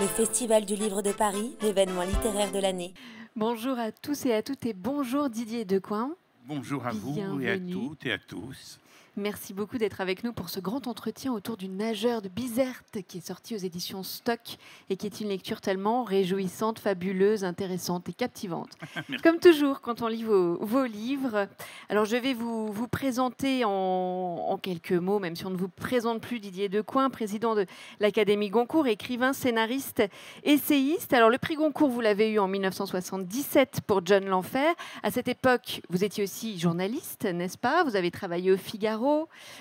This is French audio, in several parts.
Le Festival du Livre de Paris, l'événement littéraire de l'année. Bonjour à tous et à toutes et bonjour Didier Decoing. Bonjour à vous et à toutes et à tous. Merci beaucoup d'être avec nous pour ce grand entretien autour du Nageur de Bizerte qui est sorti aux éditions Stock et qui est une lecture tellement réjouissante, fabuleuse, intéressante et captivante. Comme toujours quand on lit vos livres. Alors je vais vous présenter en quelques mots, même si on ne vous présente plus, Didier Decoing, président de l'Académie Goncourt, écrivain, scénariste, essayiste. Alors le prix Goncourt, vous l'avez eu en 1977 pour John l'Enfer. À cette époque, vous étiez aussi journaliste, n'est-ce pas? Vous avez travaillé au Figaro.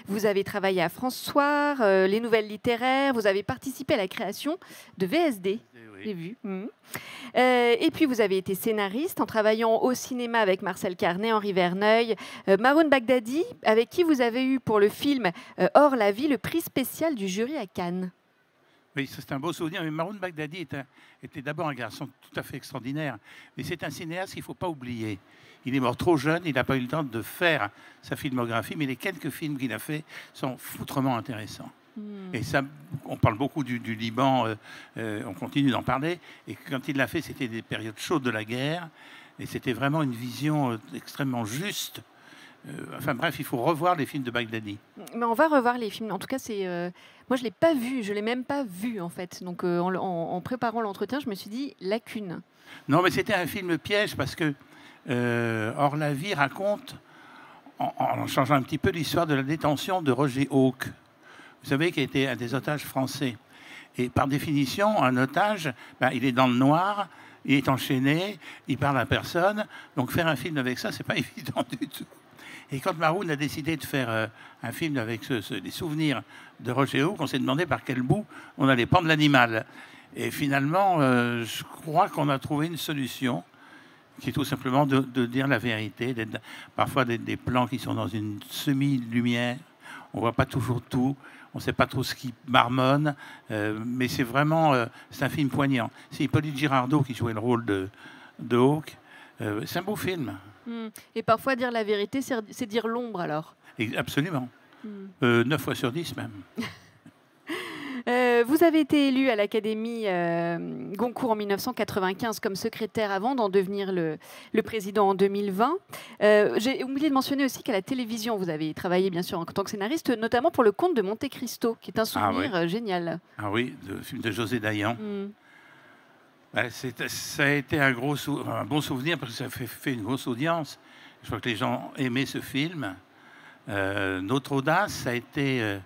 Vous avez travaillé à France Soir, les Nouvelles littéraires, vous avez participé à la création de VSD, j'ai vu. Et puis vous avez été scénariste en travaillant au cinéma avec Marcel Carné, Henri Verneuil, Maroun Bagdadi, avec qui vous avez eu pour le film Hors la vie le prix spécial du jury à Cannes. Oui, c'est un beau souvenir. Mais Maroun Bagdadi était d'abord un garçon tout à fait extraordinaire. Mais c'est un cinéaste qu'il ne faut pas oublier. Il est mort trop jeune, il n'a pas eu le temps de faire sa filmographie, mais les quelques films qu'il a faits sont foutrement intéressants. Et ça, on parle beaucoup du Liban, on continue d'en parler. Et quand il l'a fait, c'était des périodes chaudes de la guerre. Et c'était vraiment une vision extrêmement juste. Enfin bref, il faut revoir les films de Bagdadi. Mais on va revoir les films. En tout cas, moi, je ne l'ai pas vu. Je ne l'ai même pas vu, en fait. Donc, en préparant l'entretien, je me suis dit, lacune. Non, mais c'était un film piège parce que Hors la vie raconte, en changeant un petit peu, l'histoire de la détention de Roger Hawke. Vous savez, qui était un des otages français. Et par définition, un otage, il est dans le noir, il est enchaîné, il parle à personne. Donc faire un film avec ça, c'est pas évident du tout. Et quand Maroun a décidé de faire un film avec les souvenirs de Roger Hawke, on s'est demandé par quel bout on allait prendre l'animal. Et finalement, je crois qu'on a trouvé une solution qui est tout simplement de dire la vérité, parfois des plans qui sont dans une semi-lumière, on ne voit pas toujours tout, on ne sait pas trop ce qui marmonne, mais c'est vraiment c'est un film poignant. C'est Hippolyte Girardot qui jouait le rôle de Hawke. C'est un beau film. Et parfois, dire la vérité, c'est dire l'ombre, alors? Et absolument. 9 fois sur 10 même. Vous avez été élu à l'Académie Goncourt en 1995 comme secrétaire avant d'en devenir le président en 2020. J'ai oublié de mentionner aussi qu'à la télévision, vous avez travaillé bien sûr en tant que scénariste, notamment pour Le Comte de Monte Cristo, qui est un souvenir génial. Ah oui, le film de José Dayan. Ça a été un bon souvenir parce que ça a fait une grosse audience. Je crois que les gens aimaient ce film. Notre audace, ça a été...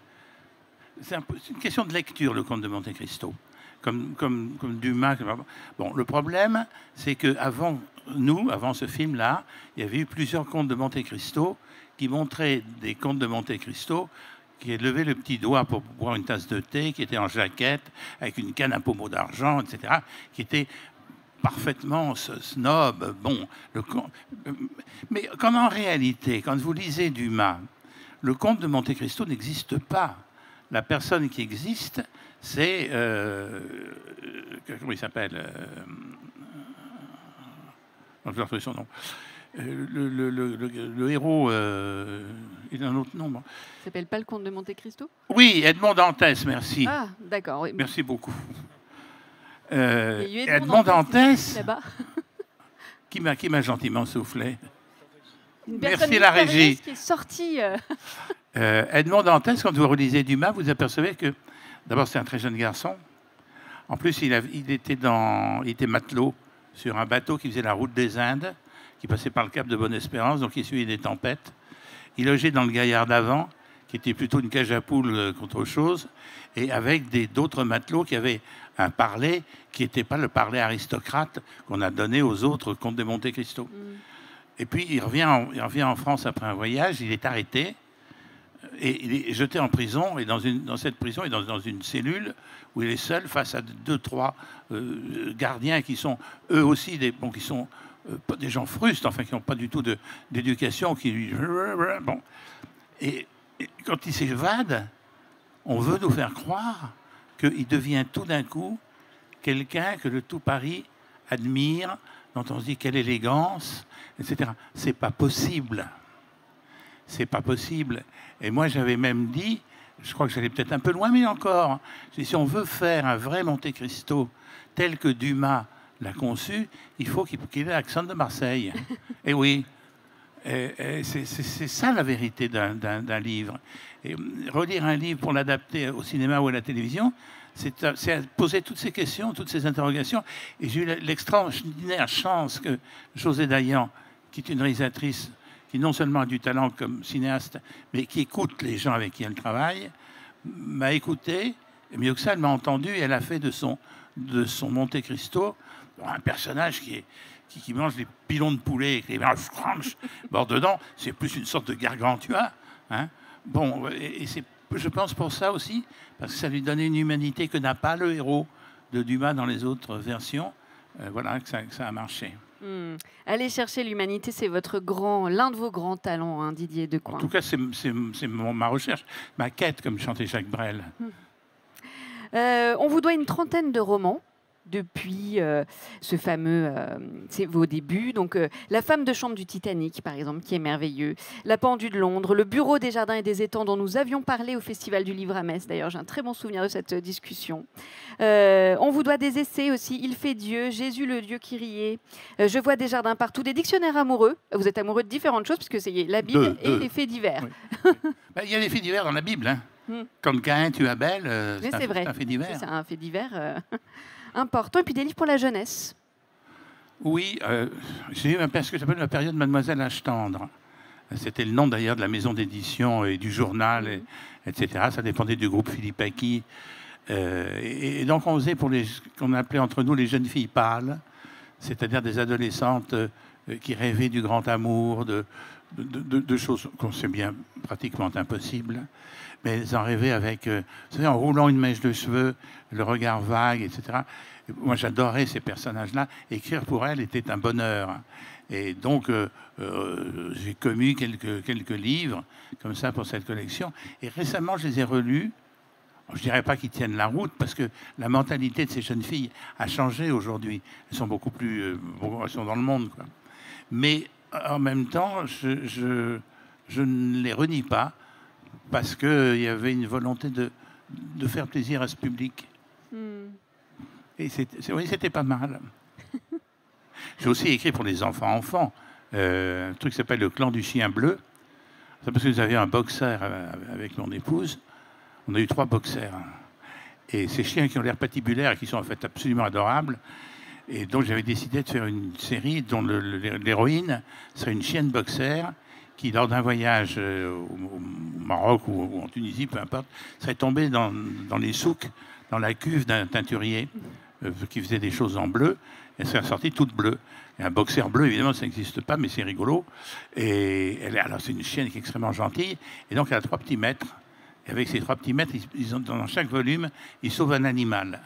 c'est une question de lecture, Le Comte de Monte Cristo. Comme Dumas. Bon, le problème, c'est qu'avant ce film-là, il y avait eu plusieurs contes de Monte Cristo qui montraient des contes de Monte Cristo qui levaient le petit doigt pour boire une tasse de thé, qui étaient en jaquette, avec une canne à pommeau d'argent, etc., qui étaient parfaitement snob. Bon, mais comme en réalité, quand vous lisez Dumas, le comte de Monte Cristo n'existe pas. La personne qui existe, c'est... comment il s'appelle je vais retrouver son nom. Le héros... il a un autre nom. Il s'appelle pas le comte de Monte Cristo? Oui, Edmond Dantès, merci. Ah, d'accord. Oui. Merci beaucoup. Edmond Dantès, qui m'a gentiment soufflé. Merci la régie. Qui est sortie... Edmond Dantès, quand vous relisez Dumas, vous apercevez que, d'abord, c'est un très jeune garçon. En plus, il était matelot sur un bateau qui faisait la route des Indes, qui passait par le cap de Bonne-Espérance, donc il suivait des tempêtes. Il logeait dans le Gaillard d'avant, qui était plutôt une cage à poules qu'autre chose, et avec d'autres matelots qui avaient un parler qui n'était pas le parler aristocrate qu'on a donné aux autres comtes de Monte Cristo. Et puis, il revient en France après un voyage, il est arrêté, et il est jeté en prison, et dans cette prison, il est dans une cellule où il est seul face à 2-3 gardiens qui sont eux aussi qui sont des gens frustes, enfin qui n'ont pas du tout d'éducation, bon. Et quand il s'évade, on veut nous faire croire qu'il devient tout d'un coup quelqu'un que le tout Paris admire, dont on se dit quelle élégance, etc. C'est pas possible. C'est pas possible. Et moi, j'avais même dit, je crois que j'allais peut-être un peu loin, mais encore. Si on veut faire un vrai Monte Cristo tel que Dumas l'a conçu, il faut qu'il ait l'accent de Marseille. Et oui, c'est ça la vérité d'un livre. Et relire un livre pour l'adapter au cinéma ou à la télévision, c'est poser toutes ces questions, toutes ces interrogations. Et j'ai eu l'extraordinaire chance que José Dayan, qui est une réalisatrice qui non seulement a du talent comme cinéaste, mais qui écoute les gens avec qui elle travaille, m'a écouté, et mieux que ça, elle m'a entendu, et elle a fait de son Monte Cristo un personnage qui mange des pilons de poulet avec les mains franches. Bon, dedans, c'est plus une sorte de gargantua. Hein. Bon, et c'est, je pense, pour ça aussi, parce que ça lui donnait une humanité que n'a pas le héros de Dumas dans les autres versions. Voilà, que ça a marché. Aller chercher l'humanité, c'est l'un de vos grands talents, hein, Didier Decoing. En tout cas, c'est ma recherche, ma quête, comme chantait Jacques Brel. On vous doit une trentaine de romans depuis ce fameux, c'est vos débuts. Donc, La femme de chambre du Titanic, par exemple, qui est merveilleux. La pendule de Londres, Le bureau des jardins et des étangs, dont nous avions parlé au Festival du Livre à Metz. D'ailleurs, j'ai un très bon souvenir de cette discussion. On vous doit des essais aussi. Il fait Dieu, Jésus le Dieu qui riait. Je vois des jardins partout, des dictionnaires amoureux. Vous êtes amoureux de différentes choses, puisque c'est la Bible et les faits divers. Oui. Il y a des faits divers dans la Bible. Hein. Quand Caïn tue Abel, c'est un fait divers. C'est un fait divers important. Et puis des livres pour la jeunesse. Oui, j'ai eu ce que j'appelle la période Mademoiselle H-Tendre. C'était le nom d'ailleurs de la maison d'édition et du journal, etc. Ça dépendait du groupe Philippe Aki. Et donc on faisait pour qu'on appelait entre nous les jeunes filles pâles, c'est-à-dire des adolescentes qui rêvaient du grand amour, de choses qu'on sait bien pratiquement impossibles. Mais elles en rêvaient avec, vous savez, en roulant une mèche de cheveux, le regard vague, etc. Et moi, j'adorais ces personnages-là. Écrire pour elles était un bonheur. Et donc, j'ai commis quelques livres comme ça pour cette collection. Et récemment, je les ai relus. Je ne dirais pas qu'ils tiennent la route, parce que la mentalité de ces jeunes filles a changé aujourd'hui. Elles sont beaucoup plus... elles sont dans le monde, quoi. Mais en même temps, je ne les renie pas, parce qu'il y avait une volonté de faire plaisir à ce public. Et oui, c'était pas mal. J'ai aussi écrit pour les enfants, un truc qui s'appelle Le clan du chien bleu. C'est parce que nous avions un boxer avec mon épouse. On a eu 3 boxers. Et ces chiens qui ont l'air patibulaires et qui sont en fait absolument adorables. Et donc j'avais décidé de faire une série dont l'héroïne serait une chienne boxer qui, lors d'un voyage au Maroc ou en Tunisie, peu importe, serait tombée dans les souks, dans la cuve d'un teinturier qui faisait des choses en bleu. Elle serait sortie toute bleue. Et un boxer bleu, évidemment, ça n'existe pas, mais c'est rigolo. Et alors, c'est une chienne qui est extrêmement gentille. Et donc, elle a 3 petits maîtres. Et avec ces 3 petits maîtres, ils ont, dans chaque volume, ils sauvent un animal.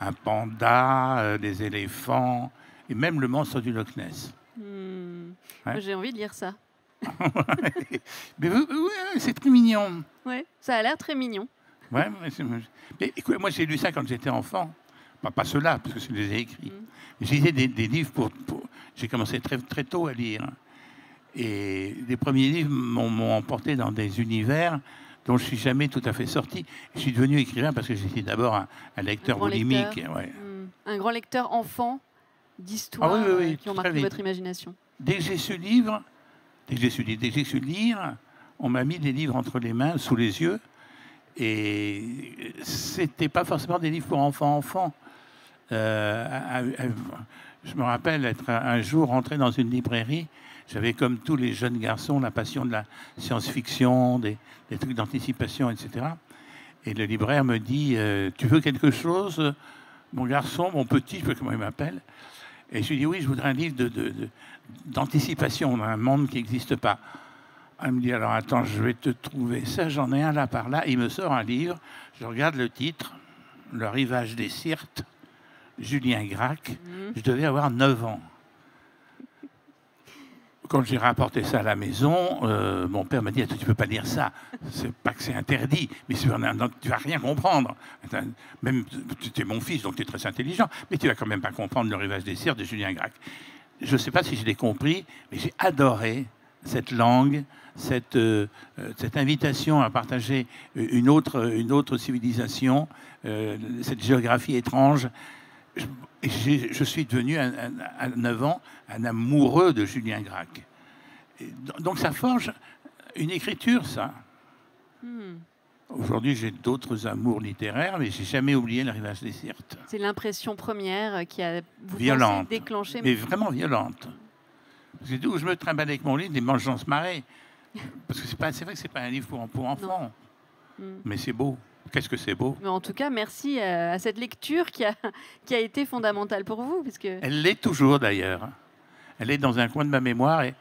Un panda, des éléphants, et même le monstre du Loch Ness. Ouais. J'ai envie de lire ça. Mais c'est très mignon. Ouais, ça a l'air très mignon. Ouais, mais écoute, moi j'ai lu ça quand j'étais enfant. Pas ceux-là, parce que je les ai écrits. J'ai lisais des livres j'ai commencé très, très tôt à lire. Et les premiers livres m'ont emporté dans des univers dont je ne suis jamais tout à fait sorti. Je suis devenu écrivain parce que j'étais d'abord un lecteur boulimique. Ouais. Un grand lecteur enfant d'histoires qui ont marqué votre imagination. Dès que j'ai su lire, on m'a mis des livres entre les mains, sous les yeux. Et c'était pas forcément des livres pour enfants. Je me rappelle être un jour rentré dans une librairie. J'avais, comme tous les jeunes garçons, la passion de la science-fiction, des trucs d'anticipation, etc. Et le libraire me dit tu veux quelque chose, mon garçon, mon petit, je sais pas comment il m'appelle. Et je lui dis oui, je voudrais un livre d'anticipation d'un monde qui n'existe pas. Elle me dit alors attends, je vais te trouver ça, j'en ai un là par là. Il me sort un livre, je regarde le titre, Le rivage des Syrtes, Julien Gracq. Je devais avoir 9 ans. Quand j'ai rapporté ça à la maison, mon père m'a dit tu ne peux pas lire ça. C'est pas que c'est interdit, mais tu vas rien comprendre. Même tu es mon fils, donc tu es très intelligent, mais tu vas quand même pas comprendre Le rivage des Syrtes de Julien Gracq. Je ne sais pas si je l'ai compris, mais j'ai adoré cette langue, cette invitation à partager une autre civilisation, cette géographie étrange. Je suis devenu, à 9 ans, un amoureux de Julien Gracq. Donc ça forge une écriture, ça. Aujourd'hui, j'ai d'autres amours littéraires, mais j'ai jamais oublié Le Rivage des Sirtes. C'est l'impression première qui a violente, déclenché. Mais vraiment violente. C'est d'où je me trimballe avec mon livre, Les Manches se marrer. Parce que c'est vrai que c'est pas un livre pour enfants, mais c'est beau. Qu'est-ce que c'est beau. Mais en tout cas, merci à cette lecture qui a été fondamentale pour vous. Puisque... Elle l'est toujours d'ailleurs. Elle est dans un coin de ma mémoire et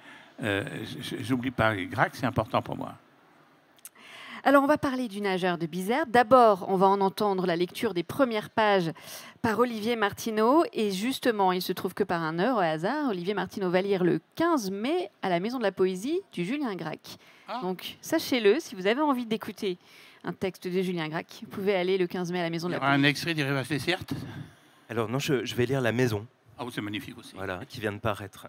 j'oublie pas. Gracq, c'est important pour moi. Alors, on va parler du nageur de Bizerte. D'abord, on va en entendre la lecture des premières pages par Olivier Martineau. Et justement, il se trouve que par un heure, au hasard, Olivier Martineau va lire le 15 mai à la Maison de la Poésie du Julien Gracq. Donc, sachez-le, si vous avez envie d'écouter un texte de Julien Gracq, vous pouvez aller le 15 mai à la Maison de la Poésie. Il y aura un extrait du Rivage des Sirtes? Alors non, je vais lire La Maison. Ah oui, c'est magnifique aussi. Voilà, qui vient de paraître.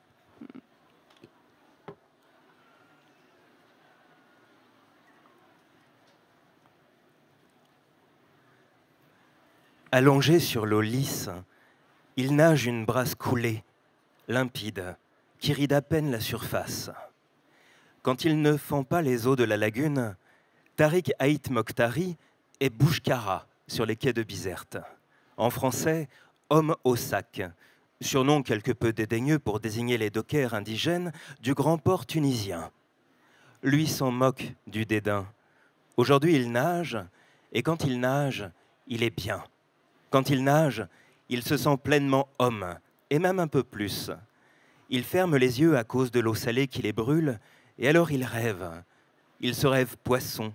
Allongé sur l'eau lisse, il nage une brasse coulée, limpide, qui ride à peine la surface. Quand il ne fend pas les eaux de la lagune, Tariq Haït Mokhtari est Bouchkara sur les quais de Bizerte. En français, homme au sac, surnom quelque peu dédaigneux pour désigner les dockers indigènes du grand port tunisien. Lui s'en moque du dédain. Aujourd'hui, il nage, et quand il nage, il est bien. Quand il nage, il se sent pleinement homme, et même un peu plus. Il ferme les yeux à cause de l'eau salée qui les brûle, et alors il rêve. Il se rêve poisson,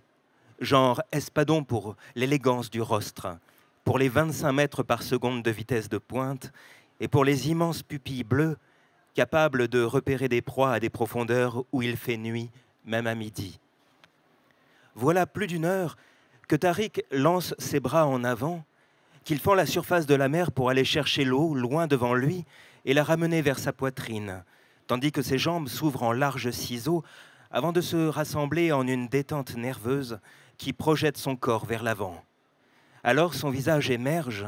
genre espadon pour l'élégance du rostre, pour les 25 mètres par seconde de vitesse de pointe, et pour les immenses pupilles bleues, capables de repérer des proies à des profondeurs où il fait nuit, même à midi. Voilà plus d'une heure que Tariq lance ses bras en avant, qu'il fend la surface de la mer pour aller chercher l'eau loin devant lui et la ramener vers sa poitrine, tandis que ses jambes s'ouvrent en larges ciseaux avant de se rassembler en une détente nerveuse qui projette son corps vers l'avant. Alors son visage émerge,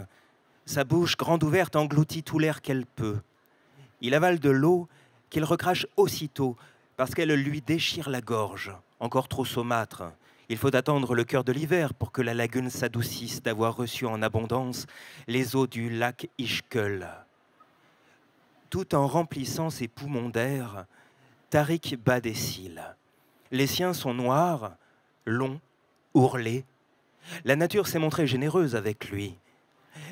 sa bouche grande ouverte engloutit tout l'air qu'elle peut. Il avale de l'eau qu'il recrache aussitôt parce qu'elle lui déchire la gorge, encore trop saumâtre. Il faut attendre le cœur de l'hiver pour que la lagune s'adoucisse d'avoir reçu en abondance les eaux du lac Ishkel. Tout en remplissant ses poumons d'air, Tariq bat des cils. Les siens sont noirs, longs, ourlés. La nature s'est montrée généreuse avec lui.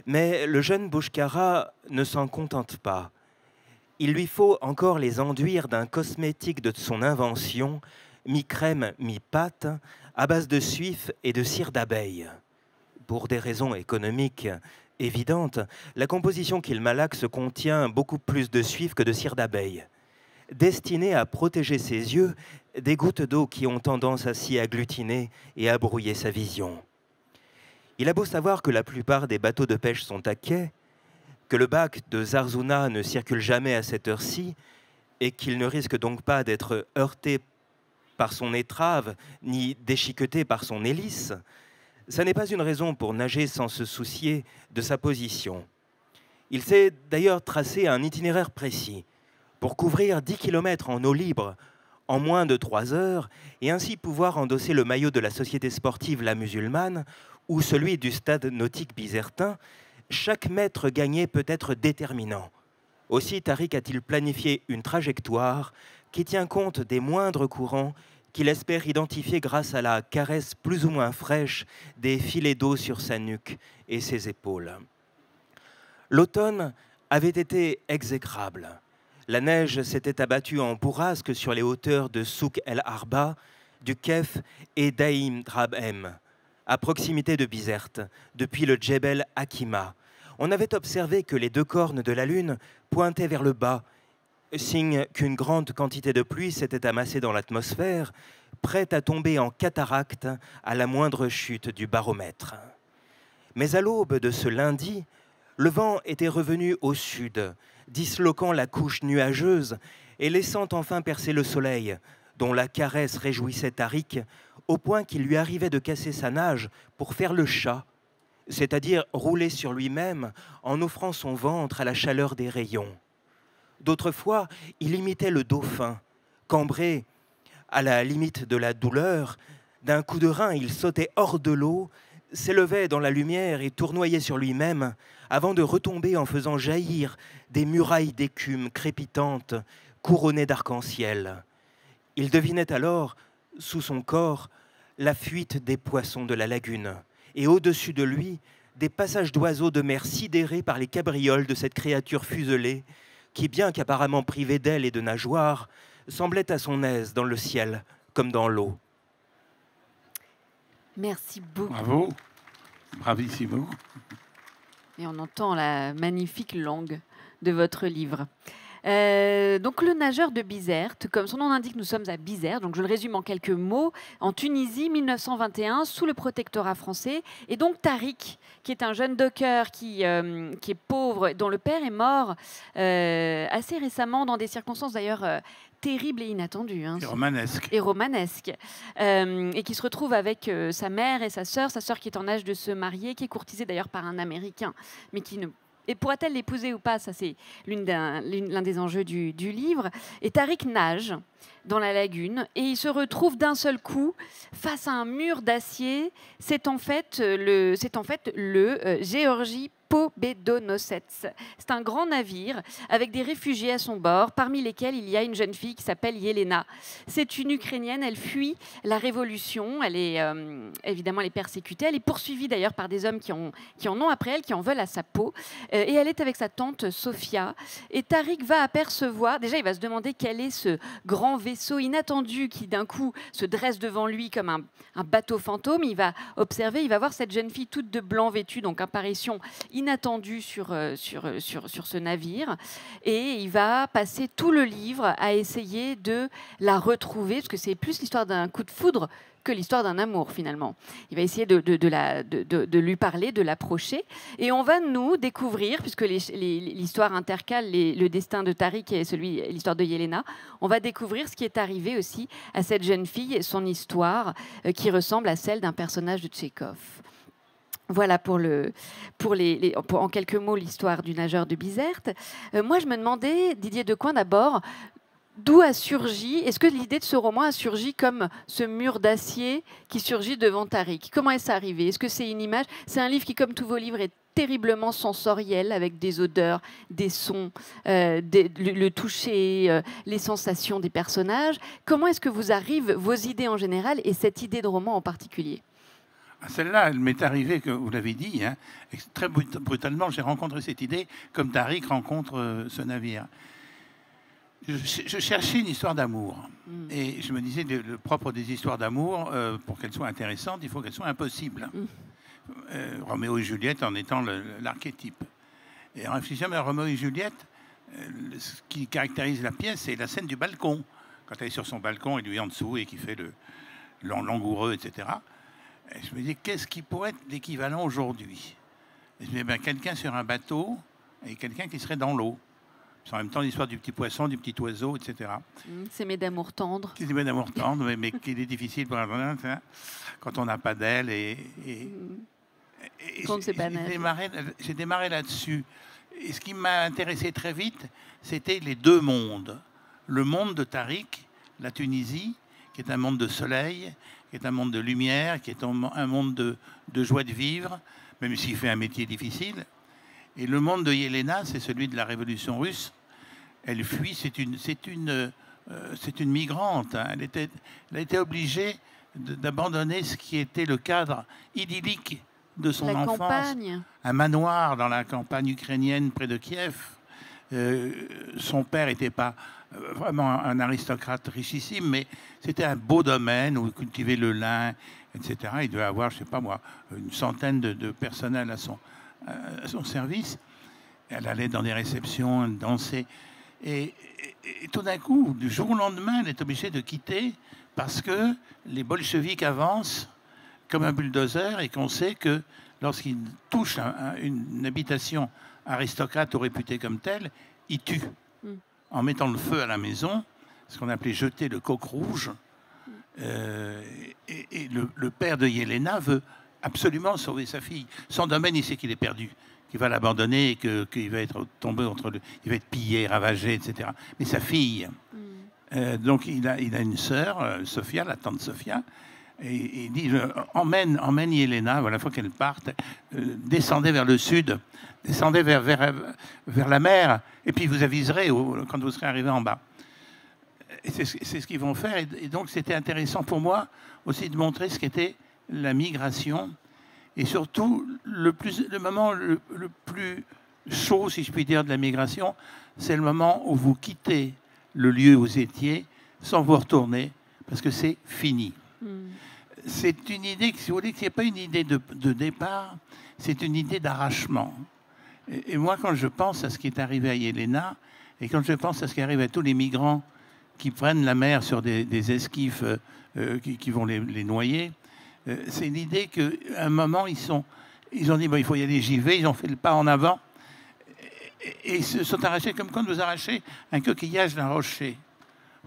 Mais le jeune Bouchkara ne s'en contente pas. Il lui faut encore les enduire d'un cosmétique de son invention, mi-crème, mi-pâte, à base de suif et de cire d'abeille. Pour des raisons économiques évidentes, la composition qu'il malaxe contient beaucoup plus de suif que de cire d'abeille, destinée à protéger ses yeux des gouttes d'eau qui ont tendance à s'y agglutiner et à brouiller sa vision. Il a beau savoir que la plupart des bateaux de pêche sont à quai, que le bac de Zarzouna ne circule jamais à cette heure-ci et qu'il ne risque donc pas d'être heurté par son étrave, ni déchiqueté par son hélice, ça n'est pas une raison pour nager sans se soucier de sa position. Il s'est d'ailleurs tracé un itinéraire précis pour couvrir 10 km en eau libre en moins de 3 heures et ainsi pouvoir endosser le maillot de la société sportive La Musulmane ou celui du stade nautique bizertin. Chaque mètre gagné peut être déterminant. Aussi, Tariq a-t-il planifié une trajectoire qui tient compte des moindres courants qu'il espère identifier grâce à la caresse plus ou moins fraîche des filets d'eau sur sa nuque et ses épaules. L'automne avait été exécrable. La neige s'était abattue en bourrasque sur les hauteurs de Souk el-Arba, du Kef et d'Aïm Drabhem, à proximité de Bizerte, depuis le Djebel Hakima. On avait observé que les deux cornes de la lune pointaient vers le bas, signe qu'une grande quantité de pluie s'était amassée dans l'atmosphère, prête à tomber en cataracte à la moindre chute du baromètre. Mais à l'aube de ce lundi, le vent était revenu au sud, disloquant la couche nuageuse et laissant enfin percer le soleil, dont la caresse réjouissait Tariq, au point qu'il lui arrivait de casser sa nage pour faire le chat, c'est-à-dire rouler sur lui-même en offrant son ventre à la chaleur des rayons. D'autres fois, il imitait le dauphin, cambré à la limite de la douleur. D'un coup de rein, il sautait hors de l'eau, s'élevait dans la lumière et tournoyait sur lui-même avant de retomber en faisant jaillir des murailles d'écume crépitantes couronnées d'arc-en-ciel. Il devinait alors, sous son corps, la fuite des poissons de la lagune et au-dessus de lui, des passages d'oiseaux de mer sidérés par les cabrioles de cette créature fuselée qui, bien qu'apparemment privée d'ailes et de nageoires, semblait à son aise dans le ciel comme dans l'eau. Merci beaucoup. Bravo, bravissimo. Et on entend la magnifique langue de votre livre. Donc le nageur de Bizerte, comme son nom l'indique, nous sommes à Bizerte, donc je le résume en quelques mots, en Tunisie, 1921, sous le protectorat français. Et donc Tariq, qui est un jeune docker qui est pauvre, dont le père est mort assez récemment, dans des circonstances d'ailleurs terribles et inattendues. Hein, et romanesques. Et qui se retrouve avec sa mère et sa sœur qui est en âge de se marier, qui est courtisée d'ailleurs par un Américain, mais qui ne... Et pourra-t-elle l'épouser ou pas? Ça, c'est l'un des enjeux du livre. Et Tariq nage dans la lagune et il se retrouve d'un seul coup face à un mur d'acier. C'est en fait le Georgi Pobedonosets. C'est un grand navire avec des réfugiés à son bord, parmi lesquels il y a une jeune fille qui s'appelle Yelena. C'est une Ukrainienne, elle fuit la révolution, elle est évidemment elle est persécutée, elle est poursuivie d'ailleurs par des hommes qui en ont après elle, qui en veulent à sa peau, et elle est avec sa tante Sofia. Et Tariq va apercevoir, déjà il va se demander quel est ce grand vaisseau inattendu qui d'un coup se dresse devant lui comme un bateau fantôme. Il va observer, il va voir cette jeune fille toute de blanc vêtue, donc apparition inattendue sur ce navire, et il va passer tout le livre à essayer de la retrouver, parce que c'est plus l'histoire d'un coup de foudre que l'histoire d'un amour finalement. Il va essayer de lui parler, de l'approcher, et on va nous découvrir, puisque l'histoire intercale le destin de Tariq et l'histoire de Yelena, on va découvrir ce qui est arrivé aussi à cette jeune fille et son histoire qui ressemble à celle d'un personnage de Tchekhov. Voilà en quelques mots l'histoire du nageur de Bizerte. Moi, je me demandais, Didier Decoing d'abord, d'où a surgi, est-ce que l'idée de ce roman a surgi comme ce mur d'acier qui surgit devant Tariq? Comment est-ce arrivé? Est-ce que c'est une image? C'est un livre qui, comme tous vos livres, est terriblement sensoriel, avec des odeurs, des sons, le toucher, les sensations des personnages. Comment est-ce que vous arrivent vos idées en général et cette idée de roman en particulier? Celle-là, elle m'est arrivée, que vous l'avez dit, hein, très brutalement. J'ai rencontré cette idée comme Tariq rencontre ce navire. Je cherchais une histoire d'amour. Et je me disais, le propre des histoires d'amour, pour qu'elles soient intéressantes, il faut qu'elles soient impossibles. Roméo et Juliette en étant l'archétype. Et en réfléchissant à Roméo et Juliette, ce qui caractérise la pièce, c'est la scène du balcon. Quand elle est sur son balcon et lui en dessous et qui fait le langoureux, etc. Et je me disais, qu'est-ce qui pourrait être l'équivalent aujourd'hui? Et je me disais, quelqu'un sur un bateau et quelqu'un qui serait dans l'eau. C'est en même temps l'histoire du petit poisson, du petit oiseau, etc. S'aimer d'amour tendre. S'aimer d'amour tendre, mais qu'il est difficile pour quand on n'a pas d'aile. J'ai démarré là-dessus. Et ce qui m'a intéressé très vite, c'était les deux mondes. Le monde de Tariq, la Tunisie, qui est un monde de soleil, qui est un monde de lumière, qui est un monde de joie de vivre, même s'il fait un métier difficile. Et le monde de Yelena, c'est celui de la révolution russe. Elle fuit, c'est une migrante. Hein. Elle a été obligée d'abandonner ce qui était le cadre idyllique de son enfance. Campagne. Un manoir dans la campagne ukrainienne près de Kiev. Son père n'était pas vraiment un aristocrate richissime, mais c'était un beau domaine où il cultivait le lin, etc. Il devait avoir, je ne sais pas moi, une centaine de personnel à son service. Elle allait dans des réceptions, danser. Et tout d'un coup, du jour au lendemain, elle est obligée de quitter parce que les bolcheviks avancent comme un bulldozer et qu'on sait que lorsqu'ils touchent une habitation aristocrate ou réputée comme telle, ils tuent en mettant le feu à la maison. ce qu'on appelait jeter le coq rouge. Et le père de Yelena veut absolument sauver sa fille. Son domaine, il sait qu'il est perdu, qu'il va l'abandonner et qu'il va être tombé il va être pillé, ravagé, etc. Mais sa fille, donc il a une sœur, Sophia, la tante Sophia, et il dit emmène Yelena, voilà, faut qu'elle parte, descendez vers le sud, descendez vers la mer, et puis vous aviserez quand vous serez arrivé en bas. C'est ce qu'ils vont faire. Et donc, c'était intéressant pour moi aussi de montrer ce qu'était la migration. Et surtout, le moment le plus chaud, si je puis dire, de la migration, c'est le moment où vous quittez le lieu où vous étiez sans vous retourner, parce que c'est fini. C'est une idée, si vous voulez, qui n'est pas une idée de départ, c'est une idée d'arrachement. Et moi, quand je pense à ce qui est arrivé à Yelena, et quand je pense à ce qui arrive à tous les migrants qui prennent la mer sur des esquifs qui vont les noyer, c'est l'idée qu'à un moment, ils ont dit, bon, il faut y aller, j'y vais, ils ont fait le pas en avant, et ils se sont arrachés comme quand vous arrachez un coquillage d'un rocher.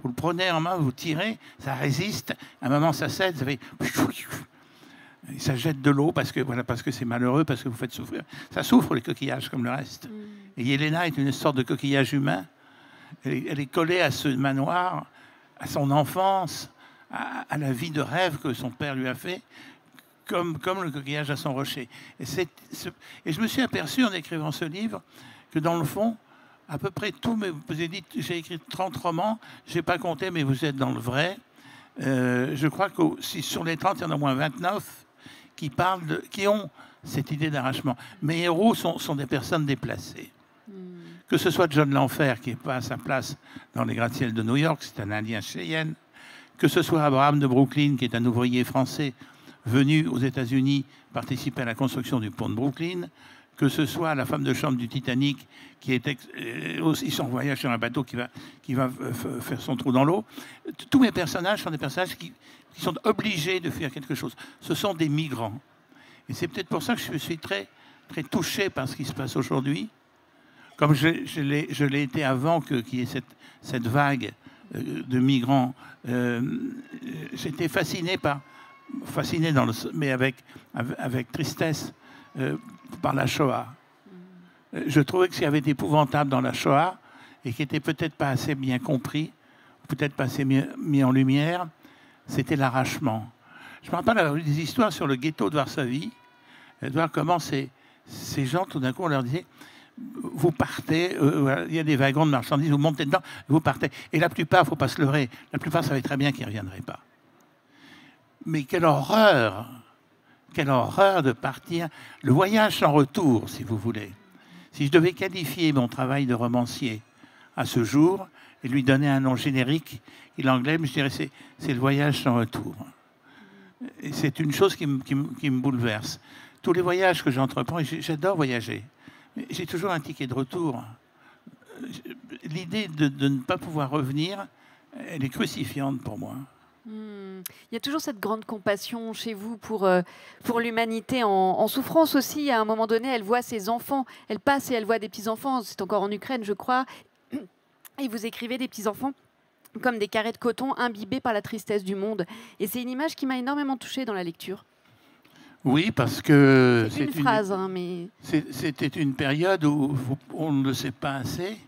Vous le prenez en main, vous tirez, ça résiste, à un moment ça cède, ça fait... Et ça jette de l'eau parce que c'est malheureux, parce que vous faites souffrir. Ça souffre, les coquillages, comme le reste. Et Yelena est une sorte de coquillage humain. Elle est collée à ce manoir, à son enfance, à la vie de rêve que son père lui a fait, comme le coquillage à son rocher. Et je me suis aperçu en écrivant ce livre que dans le fond, à peu près tout, mais vous avez dit, j'ai écrit 30 romans, je n'ai pas compté, mais vous êtes dans le vrai. Je crois que si sur les 30, il y en a au moins 29 qui ont cette idée d'arrachement. Mes héros sont des personnes déplacées. Que ce soit John L'Enfer, qui n'est pas à sa place dans les gratte-ciels de New York, c'est un Indien Cheyenne, que ce soit Abraham de Brooklyn, qui est un ouvrier français venu aux États-Unis participer à la construction du pont de Brooklyn, que ce soit la femme de chambre du Titanic, qui est aussi son voyage sur un bateau qui va faire son trou dans l'eau. Tous mes personnages sont des personnages qui sont obligés de faire quelque chose. Ce sont des migrants. Et c'est peut-être pour ça que je suis très, très touché par ce qui se passe aujourd'hui. Comme je l'ai été avant qu'il y ait cette vague de migrants, j'étais fasciné mais avec tristesse, par la Shoah. Je trouvais que ce qui avait été épouvantable dans la Shoah, et qui n'était peut-être pas assez bien compris, peut-être pas assez mis en lumière, c'était l'arrachement. Je me rappelle des histoires sur le ghetto de Varsovie, de voir comment ces gens, tout d'un coup, on leur disait, vous partez, il y a des wagons de marchandises, vous montez dedans, vous partez. Et la plupart, il ne faut pas se leurrer, la plupart savaient très bien qu'ils ne reviendraient pas. Mais quelle horreur de partir. Le voyage sans retour, si vous voulez. Si je devais qualifier mon travail de romancier à ce jour et lui donner un nom générique, l'anglais, je dirais c'est le voyage sans retour. Et c'est une chose qui me bouleverse. Tous les voyages que j'entreprends, et j'adore voyager, j'ai toujours un ticket de retour. L'idée de ne pas pouvoir revenir, elle est crucifiante pour moi. Il y a toujours cette grande compassion chez vous pour l'humanité en souffrance aussi. À un moment donné, elle voit ses enfants, elle passe et elle voit des petits-enfants. C'est encore en Ukraine, je crois. Et vous écrivez des petits-enfants comme des carrés de coton imbibés par la tristesse du monde. Et c'est une image qui m'a énormément touchée dans la lecture. Oui, parce que... C'est une phrase, hein, mais... C'était une période où on ne le sait pas assez,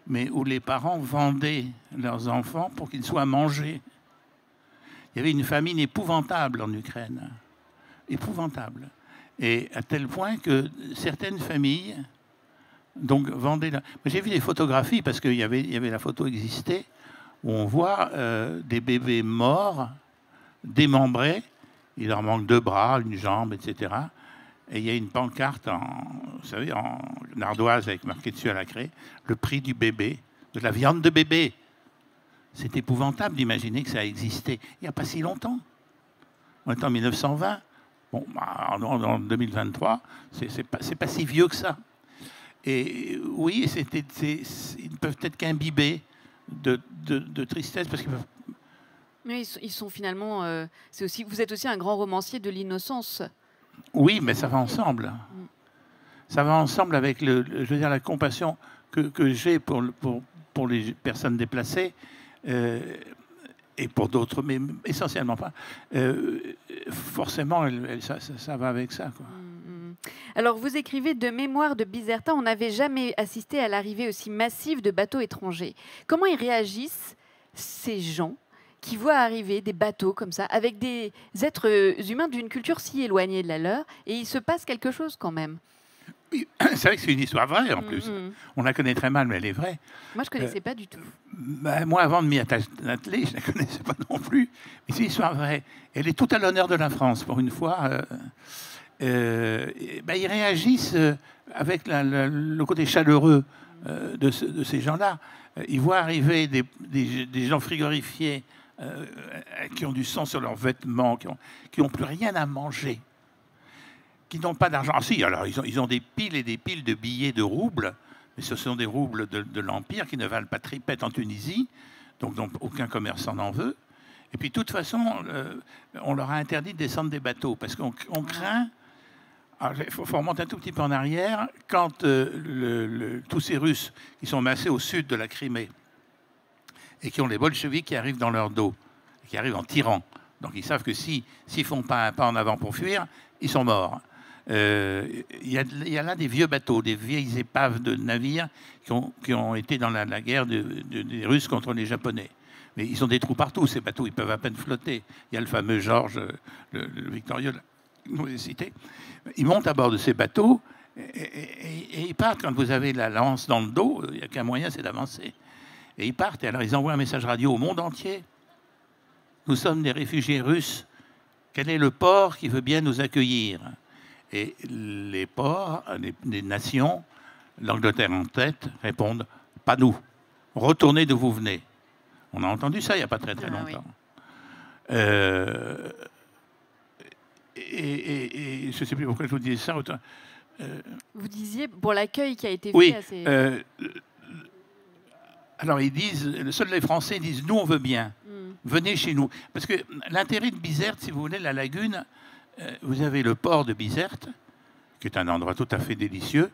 mais où les parents vendaient leurs enfants pour qu'ils soient mangés. Il y avait une famine épouvantable en Ukraine. Épouvantable. Et à tel point que certaines familles donc, vendaient... J'ai vu des photographies, parce qu'il y avait la photo existait, où on voit des bébés morts, démembrés. Il leur manque 2 bras, une jambe, etc. Et il y a une pancarte, vous savez, en ardoise avec marqué dessus à la craie, le prix du bébé, de la viande de bébé. C'est épouvantable d'imaginer que ça a existé il n'y a pas si longtemps. On est en 1920. Bon, en 2023, c'est pas si vieux que ça. Et oui, ils peuvent être qu'imbibés de tristesse, parce qu'ils peuvent... Mais ils sont finalement... vous êtes aussi un grand romancier de l'innocence. Oui, mais ça va ensemble. Ça va ensemble avec la compassion que j'ai pour les personnes déplacées. et pour d'autres, mais essentiellement pas, forcément, ça va avec ça, quoi. Alors, vous écrivez de mémoire de Bizerta, on n'avait jamais assisté à l'arrivée aussi massive de bateaux étrangers. Comment ils réagissent, ces gens qui voient arriver des bateaux comme ça, avec des êtres humains d'une culture si éloignée de la leur, et il se passe quelque chose quand même? Oui, c'est vrai que c'est une histoire vraie, en plus. On la connaît très mal, mais elle est vraie. Moi, je ne connaissais pas du tout. Moi, avant de m'y atteler, je ne la connaissais pas non plus. Mais c'est une histoire vraie. Elle est tout à l'honneur de la France, pour une fois. Ils réagissent avec le côté chaleureux de ces gens-là. Ils voient arriver des gens frigorifiés qui ont du sang sur leurs vêtements, qui n'ont plus rien à manger, qui n'ont pas d'argent. Ah si, alors ils ont des piles et des piles de billets de roubles, mais ce sont des roubles de l'Empire qui ne valent pas tripette en Tunisie, donc aucun commerçant n'en veut. Et puis de toute façon, on leur a interdit de descendre des bateaux, parce qu'on craint... Il faut remonter un tout petit peu en arrière, quand tous ces Russes qui sont massés au sud de la Crimée et qui ont les bolcheviks qui arrivent dans leur dos, qui arrivent en tirant, donc ils savent que s'ils ne font pas un pas en avant pour fuir, ils sont morts. Il y a là des vieux bateaux, des vieilles épaves de navires qui ont été dans la guerre des Russes contre les Japonais. Mais ils ont des trous partout, ces bateaux, ils peuvent à peine flotter. Il y a le fameux Georges, le victorieux, nous les cité. Ils montent à bord de ces bateaux et ils partent. Quand vous avez la lance dans le dos, il n'y a qu'un moyen, c'est d'avancer. Et ils partent. Et alors ils envoient un message radio au monde entier. Nous sommes des réfugiés russes. Quel est le port qui veut bien nous accueillir? Et les ports, les nations, l'Angleterre en tête, répondent « Pas nous. Retournez d'où vous venez. » On a entendu ça il n'y a pas très longtemps. Oui. Et je ne sais plus pourquoi je vous disais ça. Vous disiez pour l'accueil qui a été fait à ces... Alors ils disent, seuls les Français disent, nous on veut bien, venez chez nous. Parce que l'intérêt de Bizerte, si vous voulez, la lagune, vous avez le port de Bizerte, qui est un endroit tout à fait délicieux.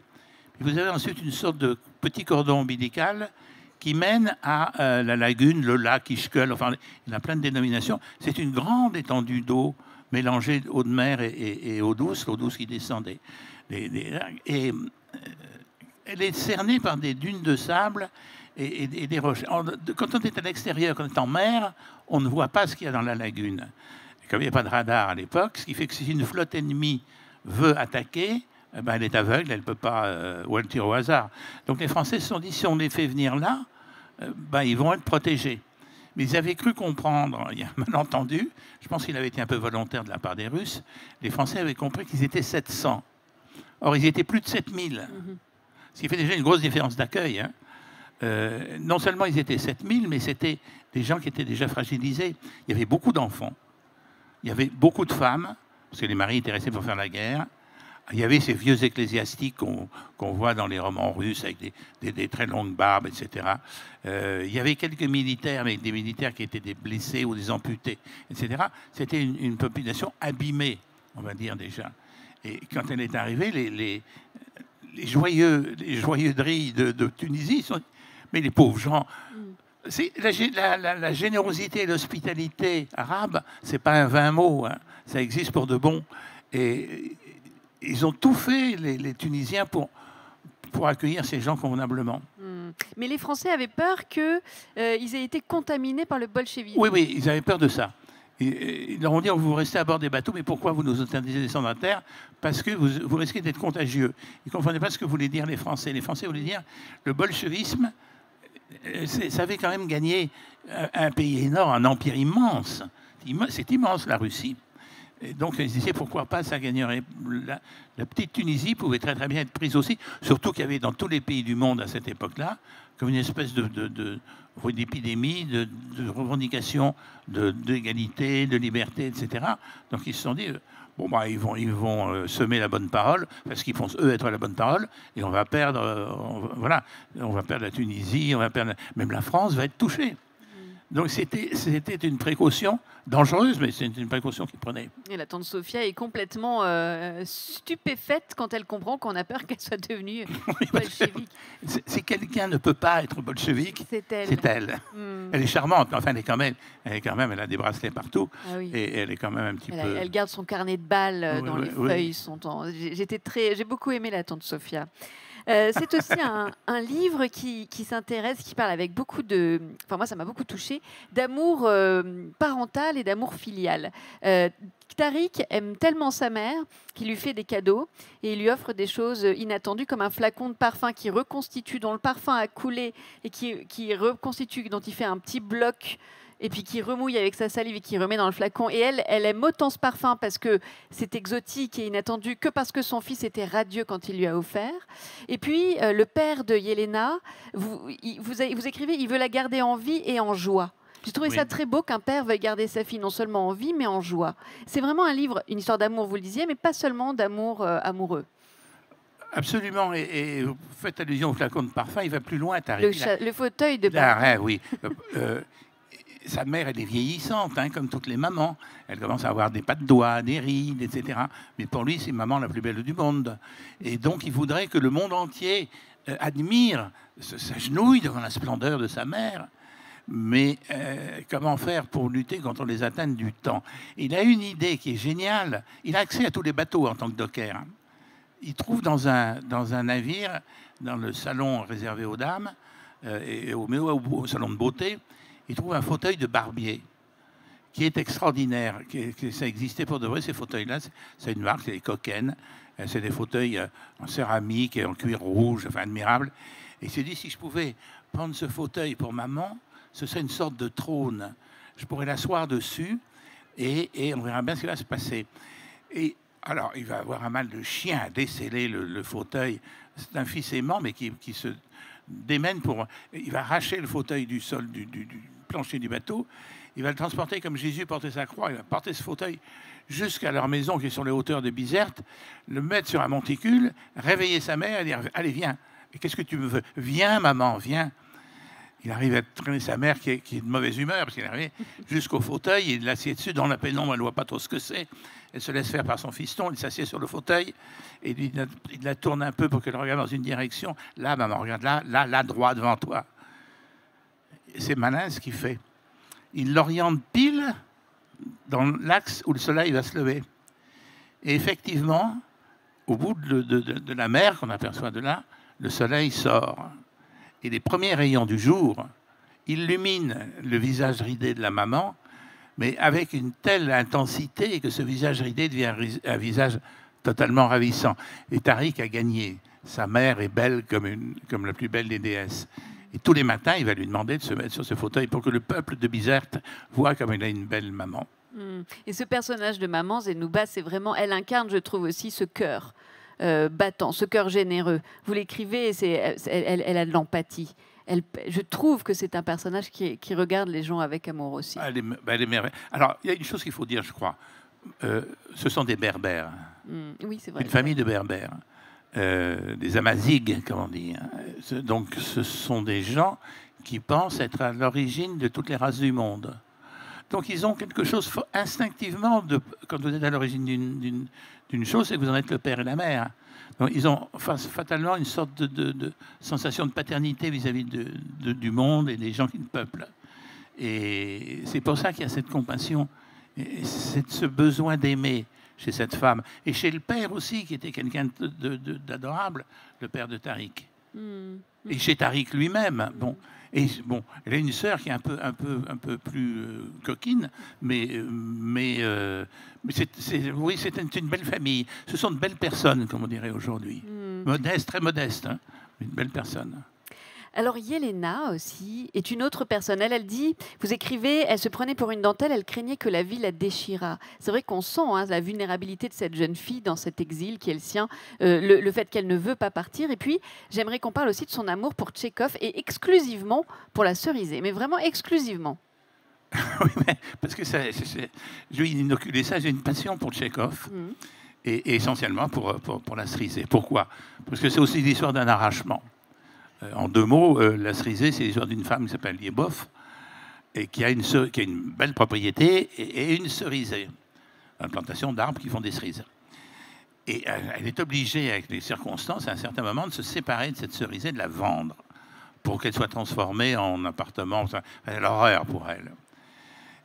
Puis vous avez ensuite une sorte de petit cordon ombilical qui mène à la lagune, le lac, Ischgl, enfin il y a plein de dénominations. C'est une grande étendue d'eau mélangée eau de mer et eau douce, l'eau douce qui descendait. Et elle est cernée par des dunes de sable et des roches. Quand on est à l'extérieur, quand on est en mer, on ne voit pas ce qu'il y a dans la lagune. Et comme il n'y a pas de radar à l'époque, ce qui fait que si une flotte ennemie veut attaquer, elle est aveugle, elle ne peut pas, ou elle tire au hasard. Donc les Français se sont dit, si on les fait venir là, ils vont être protégés. Mais ils avaient cru comprendre, il y a un malentendu, je pense qu'il avait été un peu volontaire de la part des Russes, les Français avaient compris qu'ils étaient 700. Or, ils étaient plus de 7000. Ce qui fait déjà une grosse différence d'accueil. Hein. Non seulement ils étaient 7000, mais c'était des gens qui étaient déjà fragilisés. Il y avait beaucoup d'enfants. Il y avait beaucoup de femmes, parce que les maris étaient restés pour faire la guerre. Il y avait ces vieux ecclésiastiques qu'on voit dans les romans russes avec des très longues barbes, etc. Il y avait quelques militaires, mais des militaires qui étaient des blessés ou des amputés, etc. C'était une population abîmée, on va dire déjà. Et quand elle est arrivée, les joyeuseries de Tunisie, mais les pauvres gens... La générosité et l'hospitalité arabe, c'est pas un vain mot, hein. Ça existe pour de bon. Et ils ont tout fait, les Tunisiens, pour accueillir ces gens convenablement. Mais les Français avaient peur qu'ils aient été contaminés par le bolchevisme. Oui, ils avaient peur de ça. Ils leur ont dit, vous restez à bord des bateaux, mais pourquoi vous nous interdisez de descendre à terre? Parce que vous risquez d'être contagieux. Ils ne comprenaient pas ce que voulaient dire les Français. Les Français voulaient dire, le bolchevisme, ça avait quand même gagné un pays énorme, un empire immense. C'est immense, la Russie. Et donc, ils disaient, pourquoi pas, ça gagnerait. La petite Tunisie pouvait très très bien être prise aussi, surtout qu'il y avait dans tous les pays du monde à cette époque-là, comme une espèce d'épidémie, de revendication d'égalité, de liberté, etc. Donc, ils se sont dit, ils vont semer la bonne parole, parce qu'ils font, eux, être la bonne parole, et on va perdre, on va perdre la Tunisie, même la France va être touchée. Donc c'était une précaution dangereuse, mais c'était une précaution qu'il prenait. Et la tante Sophia est complètement stupéfaite quand elle comprend qu'on a peur qu'elle soit devenue bolchevique. Si quelqu'un ne peut pas être bolchevique, c'est elle. C'est elle. Elle est charmante, enfin elle a des bracelets partout, et elle est quand même un petit peu... Elle garde son carnet de balles dans les feuilles. J'ai beaucoup aimé la tante Sophia. C'est aussi un livre qui s'intéresse, qui parle avec beaucoup de... Enfin, moi, ça m'a beaucoup touchée, d'amour parental et d'amour filial. Tariq aime tellement sa mère qu'il lui fait des cadeaux et il lui offre des choses inattendues comme un flacon de parfum qui reconstitue, dont le parfum a coulé et qui reconstitue, dont il fait un petit bloc et puis qui remouille avec sa salive et qui remet dans le flacon. Et elle aime autant ce parfum parce que c'est exotique et inattendu que parce que son fils était radieux quand il lui a offert. Et puis, le père de Yelena, vous écrivez, il veut la garder en vie et en joie. J'ai trouvé ça très beau qu'un père veuille garder sa fille non seulement en vie, mais en joie. C'est vraiment un livre, une histoire d'amour, vous le disiez, mais pas seulement d'amour amoureux. Absolument, et vous faites allusion au flacon de parfum, il va plus loin, Tariq. Le fauteuil de parfum. Oui. Sa mère, elle est vieillissante, hein, comme toutes les mamans. Elle commence à avoir des pas de doigts, des rides, etc. Mais pour lui, c'est maman la plus belle du monde. Et donc, il voudrait que le monde entier admire, s'agenouille devant la splendeur de sa mère. Mais comment faire pour lutter contre les atteintes du temps? Il a une idée qui est géniale. Il a accès à tous les bateaux en tant que docker. Hein. Il trouve dans un navire, dans le salon réservé aux dames, et au salon de beauté, il trouve un fauteuil de barbier qui est extraordinaire. Ça existait pour de vrai, ces fauteuils-là. C'est une marque, c'est les Coquen. C'est des fauteuils en céramique et en cuir rouge, enfin admirables. Et il s'est dit, si je pouvais prendre ce fauteuil pour maman, ce serait une sorte de trône. Je pourrais l'asseoir dessus et on verra bien ce qui va se passer. Et alors, il va avoir un mal de chien à déceler le fauteuil. C'est un fils aimant, mais qui se démène pour... Il va arracher le fauteuil du sol, du plancher du bateau. Il va le transporter comme Jésus portait sa croix. Il va porter ce fauteuil jusqu'à leur maison qui est sur les hauteurs de Bizerte, le mettre sur un monticule, réveiller sa mère et dire « Allez, viens. Qu'est-ce que tu me veux? Viens, maman, viens. » Il arrive à traîner sa mère qui est de mauvaise humeur parce qu'il est arrivé jusqu'au fauteuil, il l'assied dessus dans la pénombre, elle ne voit pas trop ce que c'est. Elle se laisse faire par son fiston, il s'assied sur le fauteuil et il la tourne un peu pour qu'elle regarde dans une direction. Là, maman, regarde là, droit devant toi. C'est malin ce qu'il fait. Il l'oriente pile dans l'axe où le soleil va se lever. Et effectivement, au bout de la mer qu'on aperçoit de là, le soleil sort. Et les premiers rayons du jour illuminent le visage ridé de la maman, mais avec une telle intensité que ce visage ridé devient un visage totalement ravissant. Et Tariq a gagné. Sa mère est belle comme la plus belle des déesses. Et tous les matins, il va lui demander de se mettre sur ce fauteuil pour que le peuple de Bizerte voit comme elle a une belle maman. Et ce personnage de maman, Zenouba, c'est vraiment... Elle incarne, je trouve aussi, ce cœur battant, ce cœur généreux. Vous l'écrivez, elle a de l'empathie. Je trouve que c'est un personnage qui regarde les gens avec amour aussi. Elle est merveilleuse. Alors, il y a une chose qu'il faut dire, je crois. Ce sont des berbères. Oui, c'est vrai. Une famille de berbères. Des Amazighs, comme on dit. Donc, ce sont des gens qui pensent être à l'origine de toutes les races du monde. Donc, ils ont quelque chose instinctivement, quand vous êtes à l'origine d'une chose, c'est que vous en êtes le père et la mère. Donc, ils ont fatalement une sorte de sensation de paternité vis-à-vis du monde et des gens qui le peuplent. Et c'est pour ça qu'il y a cette compassion, et ce besoin d'aimer chez cette femme. Et chez le père aussi, qui était quelqu'un d'adorable, le père de Tariq. Et chez Tariq lui-même. Bon. Et bon, elle a une sœur qui est un peu plus coquine, mais oui, c'est une belle famille. Ce sont de belles personnes, comme on dirait aujourd'hui. Modestes, très modestes, hein, mais une belle personne. Alors Yelena aussi est une autre personne. Elle dit, vous écrivez, elle se prenait pour une dentelle, elle craignait que la vie la déchirât. C'est vrai qu'on sent la vulnérabilité de cette jeune fille dans cet exil qui est le sien, le fait qu'elle ne veut pas partir. Et puis, j'aimerais qu'on parle aussi de son amour pour Tchekhov et exclusivement pour la cerisée, mais vraiment exclusivement. Oui, mais parce que je lui ai inoculé ça, j'ai une passion pour Tchekhov. Et essentiellement pour la cerisée. Pourquoi? Parce que c'est aussi l'histoire d'un arrachement. En deux mots, la cerisée, c'est l'histoire d'une femme qui s'appelle Liebov, et qui a une belle propriété et une cerisée, une plantation d'arbres qui font des cerises. Et elle est obligée, avec les circonstances, à un certain moment, de se séparer de cette cerisée, de la vendre, pour qu'elle soit transformée en appartement. C'est l'horreur pour elle.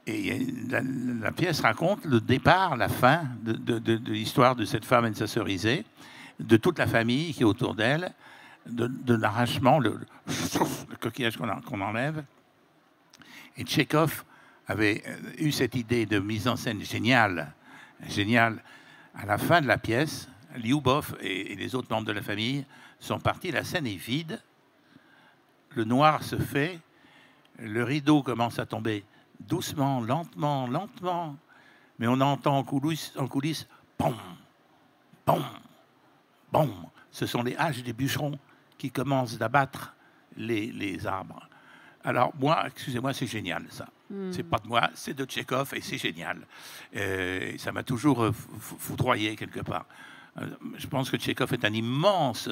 Et la pièce raconte le départ, la fin de l'histoire de cette femme et de sa cerisée, de toute la famille qui est autour d'elle, de l'arrachement, le coquillage qu'on enlève. Et Tchekhov avait eu cette idée de mise en scène géniale. À la fin de la pièce, Lyubov et les autres membres de la famille sont partis, la scène est vide, le noir se fait, le rideau commence à tomber doucement, lentement, mais on entend en coulisses, pom, pom, pom. Ce sont les haches des bûcherons qui commencent d'abattre les arbres. Alors moi, excusez-moi, c'est génial ça. C'est pas de moi, c'est de Tchekhov et c'est génial. Ça m'a toujours foudroyé quelque part. Je pense que Tchekhov est un immense,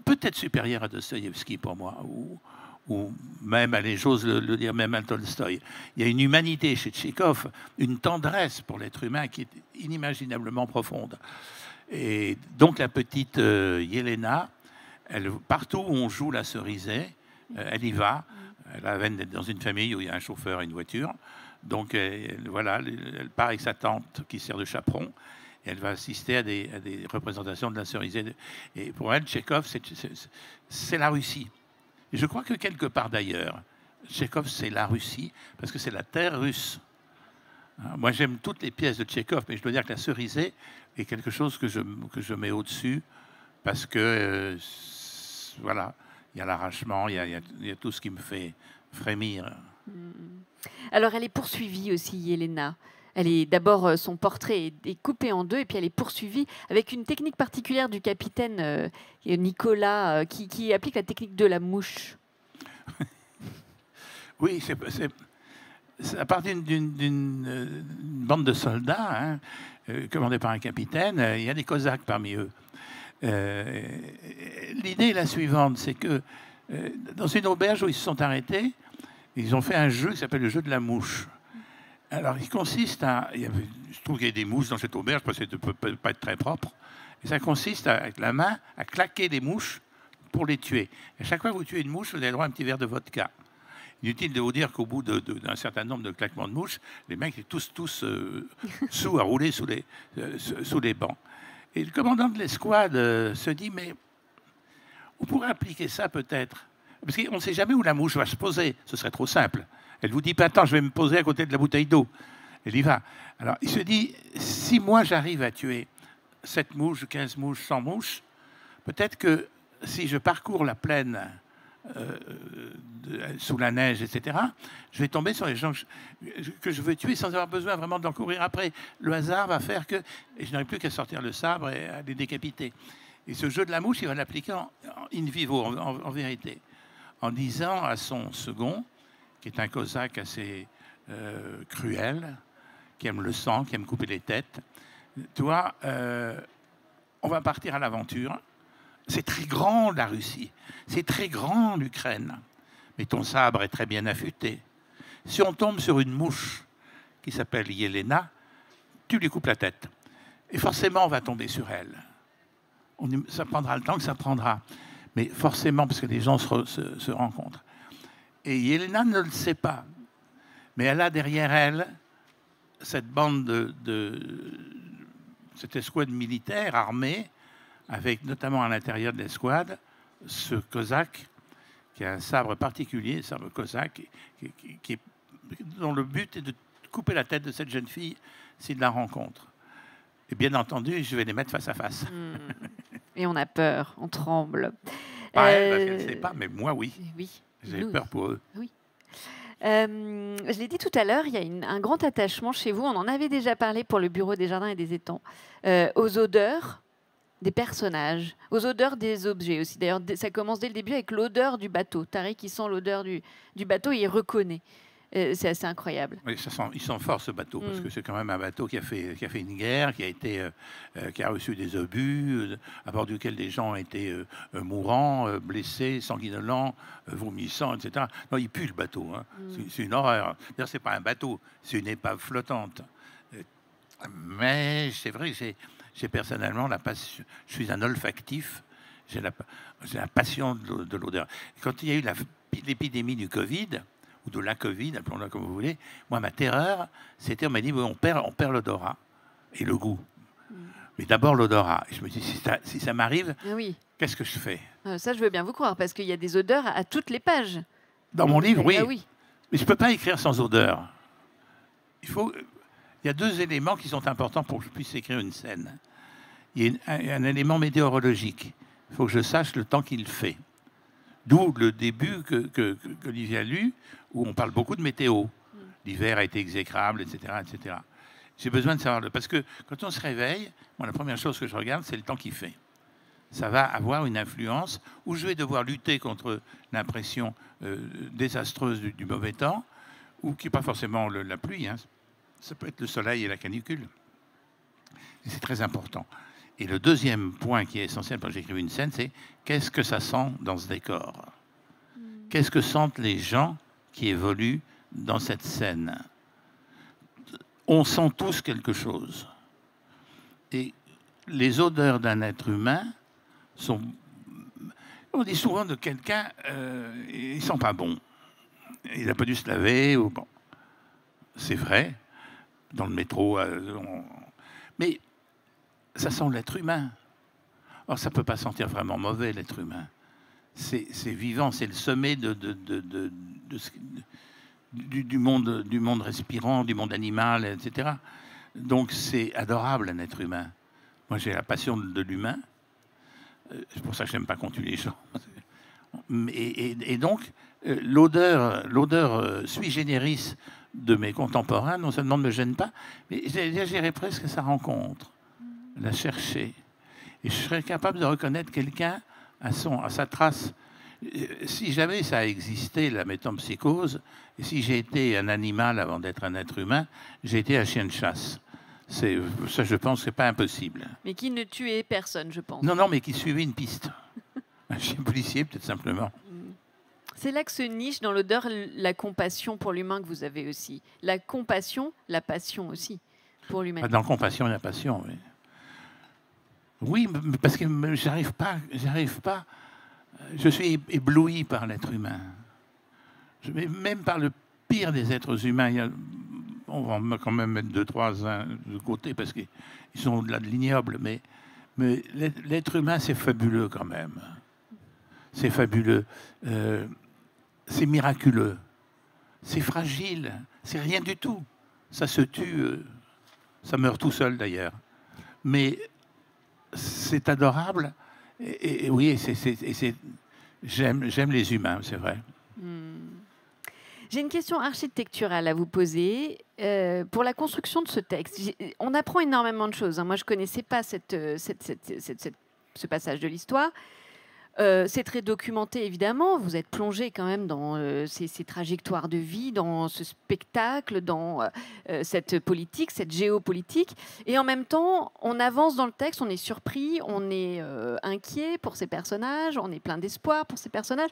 peut-être supérieur à Dostoïevski pour moi, ou même, allez, j'ose le dire, même à Tolstoï. Il y a une humanité chez Tchekhov, une tendresse pour l'être humain qui est inimaginablement profonde. Et donc la petite Yelena, partout où on joue la cerisée, elle y va. Elle a d'être dans une famille où il y a un chauffeur et une voiture. Donc voilà, elle part avec sa tante qui sert de chaperon. Et elle va assister à des représentations de la cerisée. Et pour elle, Tchekhov, c'est la Russie. Et je crois que quelque part d'ailleurs, Tchekhov, c'est la Russie, parce que c'est la terre russe. Moi, j'aime toutes les pièces de Tchekhov, mais je dois dire que la cerisée est quelque chose que je mets au-dessus, parce que, voilà, il y a l'arrachement, il y a tout ce qui me fait frémir. Alors, elle est poursuivie aussi, Yelena. Elle est d'abord, son portrait est coupé en deux, et puis elle est poursuivie avec une technique particulière du capitaine Nicolas, qui applique la technique de la mouche. Oui, c'est à partir d'une bande de soldats, commandée par un capitaine. Il y a des Cosaques parmi eux. L'idée est la suivante, c'est que dans une auberge où ils se sont arrêtés, ils ont fait un jeu qui s'appelle le jeu de la mouche. Alors, il consiste je trouve qu'il y a des mouches dans cette auberge parce que ça ne peut pas être très propre. Et ça consiste, avec la main, à claquer des mouches pour les tuer. Et chaque fois que vous tuez une mouche, vous avez droit à un petit verre de vodka. Inutile de vous dire qu'au bout d'un certain nombre de claquements de mouches, les mecs sont tous sous à rouler sous les bancs. Et le commandant de l'escouade se dit, mais on pourrait appliquer ça peut-être. Parce qu'on ne sait jamais où la mouche va se poser. Ce serait trop simple. Elle vous dit pas, attends, je vais me poser à côté de la bouteille d'eau. Elle y va. Alors, il se dit, si moi j'arrive à tuer 7 mouches, 15 mouches, 100 mouches, peut-être que si je parcours la plaine sous la neige, etc., je vais tomber sur les gens que je veux tuer sans avoir besoin vraiment d'en courir après. Le hasard va faire que et je n'aurai plus qu'à sortir le sabre et à les décapiter. Et ce jeu de la mouche, il va l'appliquer en in vivo, en vérité, en disant à son second, qui est un cosaque assez cruel, qui aime le sang, qui aime couper les têtes, toi, on va partir à l'aventure. C'est très grand, la Russie. C'est très grand, l'Ukraine. Mais ton sabre est très bien affûté. Si on tombe sur une mouche qui s'appelle Yelena, tu lui coupes la tête. Et forcément, on va tomber sur elle. Ça prendra le temps que ça prendra. Mais forcément, parce que les gens se rencontrent. Et Yelena ne le sait pas. Mais elle a derrière elle cette bande cette escouade militaire armée, avec notamment à l'intérieur de l'escouade ce cosaque qui a un sabre particulier, un sabre cosaque, dont le but est de couper la tête de cette jeune fille s'il la rencontre. Et bien entendu, je vais les mettre face à face. Et on a peur, on tremble. Pas elle, parce qu'elle ne sait pas, mais moi, oui. Oui. J'ai peur pour eux. Oui. Je l'ai dit tout à l'heure, il y a un grand attachement chez vous, on en avait déjà parlé pour le Bureau des Jardins et des Étangs, aux odeurs des personnages, aux odeurs des objets aussi. D'ailleurs, ça commence dès le début avec l'odeur du bateau. Tariq, il sent l'odeur du bateau et il reconnaît. C'est assez incroyable. Oui, ils sont forts, ce bateau, parce que c'est quand même un bateau qui a fait une guerre, qui a reçu des obus, à bord duquel des gens étaient mourants, blessés, sanguinolents, vomissants, etc. Non, il pue le bateau. Hein. C'est une horreur. D'ailleurs, c'est pas un bateau, c'est une épave flottante. Mais c'est vrai que j'ai personnellement la passion. Je suis un olfactif. J'ai la passion de l'odeur. Quand il y a eu l'épidémie du Covid, ou de la Covid, appelons-la comme vous voulez, moi, ma terreur, c'était, on m'a dit, on perd l'odorat et le goût. Mais d'abord l'odorat. Et je me dis, si ça m'arrive, qu'est-ce que je fais? Ça, je veux bien vous croire, parce qu'il y a des odeurs à toutes les pages. Dans mon livre, oui. Ah, oui. Mais je ne peux pas écrire sans odeur. Il y a deux éléments qui sont importants pour que je puisse écrire une scène. Il y a un élément météorologique. Il faut que je sache le temps qu'il fait. D'où le début que Olivier a lu, où on parle beaucoup de météo. L'hiver a été exécrable, etc., etc. J'ai besoin de savoir parce que quand on se réveille, moi, la première chose que je regarde, c'est le temps qu'il fait. Ça va avoir une influence où je vais devoir lutter contre l'impression désastreuse du mauvais temps, ou qui n'est pas forcément la pluie. Hein. Ça peut être le soleil et la canicule. C'est très important. Et le deuxième point qui est essentiel quand j'écris une scène, c'est qu'est-ce que ça sent dans ce décor? Qu'est-ce que sentent les gens qui évoluent dans cette scène? On sent tous quelque chose. Et les odeurs d'un être humain sont... On dit souvent de quelqu'un, il ne sent pas bon. Il n'a pas dû se laver. Ou bon. C'est vrai, dans le métro. Mais ça sent l'être humain. Or, ça ne peut pas sentir vraiment mauvais, l'être humain. C'est vivant, c'est le sommet du monde respirant, du monde animal, etc. Donc, c'est adorable, un être humain. Moi, j'ai la passion de l'humain. C'est pour ça que je n'aime pas qu'on tue les gens. Et donc, l'odeur sui generis de mes contemporains, non seulement ne me gêne pas, mais j'irais presque à sa rencontre, la chercher. Et je serais capable de reconnaître quelqu'un à sa trace. Si jamais ça a existé, la métempsychose, et si j'ai été un animal avant d'être un être humain, j'ai été un chien de chasse. Ça, je pense que ce n'est pas impossible. Mais qui ne tuait personne, je pense. Non, mais qui suivait une piste. Un chien policier, peut-être simplement. C'est là que se niche dans l'odeur la compassion pour l'humain que vous avez aussi. La compassion, la passion aussi pour l'humanité. Dans la compassion et la passion, oui. Oui, parce que j'arrive pas. Je suis ébloui par l'être humain. Même par le pire des êtres humains. On va quand même mettre 2-3 de côté parce qu'ils sont au-delà de l'ignoble. Mais l'être humain, c'est fabuleux quand même. C'est fabuleux. C'est miraculeux. C'est fragile. C'est rien du tout. Ça se tue. Ça meurt tout seul d'ailleurs. Mais c'est adorable. Et oui, j'aime les humains, c'est vrai. J'ai une question architecturale à vous poser. Pour la construction de ce texte, on apprend énormément de choses. Moi, je ne connaissais pas ce passage de l'histoire. C'est très documenté, évidemment. Vous êtes plongé quand même dans ces trajectoires de vie, dans ce spectacle, dans cette politique, cette géopolitique. Et en même temps, on avance dans le texte, on est surpris, on est inquiet pour ces personnages, on est plein d'espoir pour ces personnages.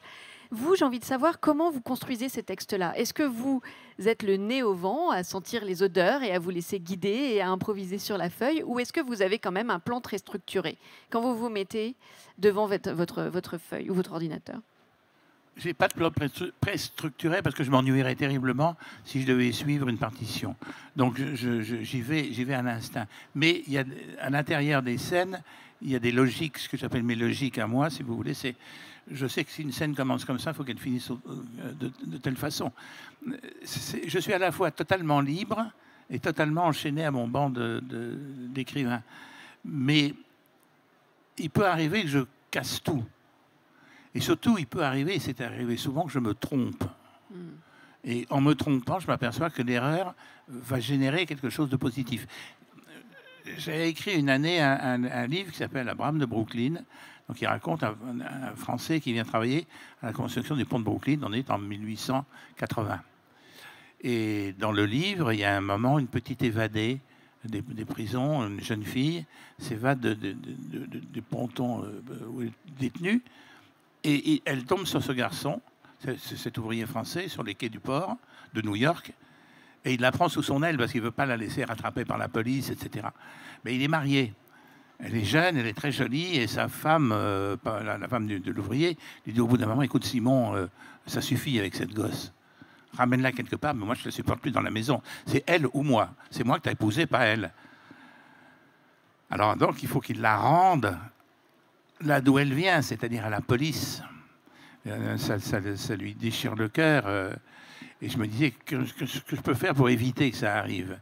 Vous, j'ai envie de savoir comment vous construisez ces textes-là. Est-ce que vous êtes le nez au vent, à sentir les odeurs et à vous laisser guider et à improviser sur la feuille, ou est-ce que vous avez quand même un plan très structuré quand vous vous mettez devant votre feuille ou votre ordinateur? Je n'ai pas de plan préstructuré parce que je m'ennuierais terriblement si je devais suivre une partition. Donc j'y vais à l'instinct. Mais il y a, à l'intérieur des scènes, il y a des logiques, ce que j'appelle mes logiques à moi, si vous voulez. Je sais que si une scène commence comme ça, il faut qu'elle finisse de telle façon. Je suis à la fois totalement libre et totalement enchaîné à mon banc d'écrivain. Mais il peut arriver que je casse tout. Et surtout, il peut arriver, et c'est arrivé souvent, que je me trompe. Et en me trompant, je m'aperçois que l'erreur va générer quelque chose de positif. J'ai écrit une année un livre qui s'appelle Abraham de Brooklyn, donc il raconte un Français qui vient travailler à la construction du pont de Brooklyn. On est en 1880. Et dans le livre, il y a un moment, une petite évadée des prisons, une jeune fille, s'évade des pontons où elle est détenue, et elle tombe sur ce garçon, cet ouvrier français, sur les quais du port de New York, et il la prend sous son aile parce qu'il ne veut pas la laisser rattraper par la police, etc. Mais il est marié. Elle est jeune, elle est très jolie, et sa femme, la femme de l'ouvrier, lui dit au bout d'un moment, écoute Simon, ça suffit avec cette gosse. Ramène-la quelque part, mais moi je ne la supporte plus dans la maison. C'est elle ou moi. C'est moi que tu as épousé, pas elle. Alors donc il faut qu'il la rende là d'où elle vient, c'est-à-dire à la police. Ça lui déchire le cœur. Et je me disais, ce que je peux faire pour éviter que ça arrive?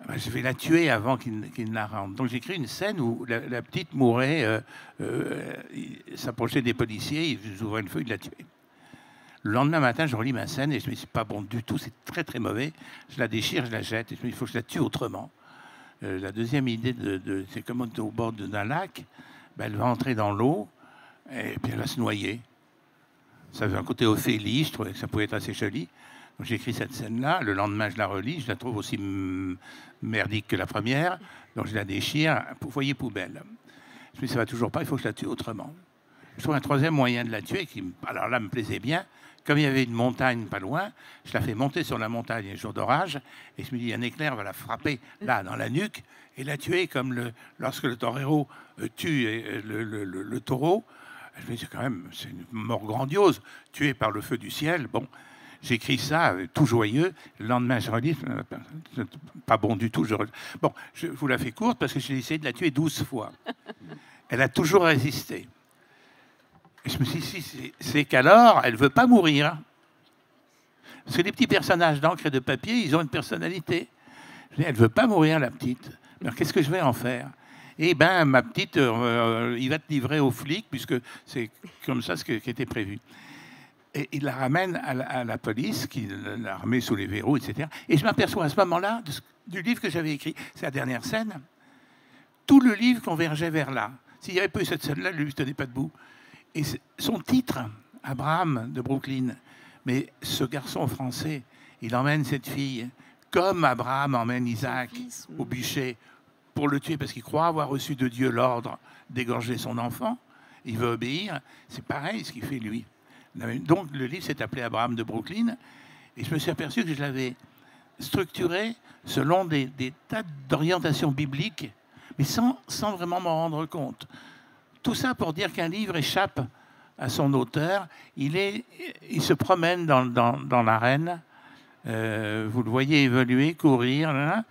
Ben, je vais la tuer avant qu'il ne la rende. Donc j'écris une scène où la petite mourait, s'approchait des policiers, ils ouvraient le feu, ils la tuaient. Le lendemain matin, je relis ma scène et je me dis, c'est pas bon du tout, c'est très très mauvais. Je la déchire, je la jette et je me dis, il faut que je la tue autrement. La deuxième idée, c'est comme au bord d'un lac, ben, elle va entrer dans l'eau et puis elle va se noyer. Ça avait un côté Ophélie, je trouvais que ça pouvait être assez joli. Donc j'écris cette scène-là, le lendemain je la relis, je la trouve aussi merdique que la première, donc je la déchire, foyer poubelle. Je me dis, ça va toujours pas, il faut que je la tue autrement. Je trouve un troisième moyen de la tuer qui, alors là, me plaisait bien. Comme il y avait une montagne pas loin, je la fais monter sur la montagne un jour d'orage, et je me dis, un éclair va la frapper là, dans la nuque, et la tuer comme lorsque le torero tue le taureau. Je me dis, quand même, c'est une mort grandiose, tuée par le feu du ciel. Bon, j'écris ça, tout joyeux. Le lendemain, je relis, pas bon du tout. Bon, je vous la fais courte parce que j'ai essayé de la tuer 12 fois. Elle a toujours résisté. Et je me suis dit, c'est qu'alors, elle ne veut pas mourir. Parce que les petits personnages d'encre et de papier, ils ont une personnalité. Je dis, elle ne veut pas mourir, la petite. Alors, qu'est-ce que je vais en faire? Eh bien, ma petite, il va te livrer aux flics, puisque c'est comme ça ce qui était prévu. Et il la ramène à la police, qui la remet sous les verrous, etc. Et je m'aperçois à ce moment-là du livre que j'avais écrit. C'est la dernière scène. Tout le livre convergeait vers là. S'il n'y avait pas eu cette scène-là, le livre ne tenait pas debout. Et son titre, Abraham de Brooklyn, mais ce garçon français, il emmène cette fille, comme Abraham emmène Isaac au bûcher, pour le tuer parce qu'il croit avoir reçu de Dieu l'ordre d'égorger son enfant. Il veut obéir. C'est pareil ce qu'il fait lui. Donc le livre s'est appelé Abraham de Brooklyn, et je me suis aperçu que je l'avais structuré selon des tas d'orientations bibliques, mais sans vraiment m'en rendre compte. Tout ça pour dire qu'un livre échappe à son auteur. Il se promène dans l'arène. Vous le voyez évoluer, courir. Là.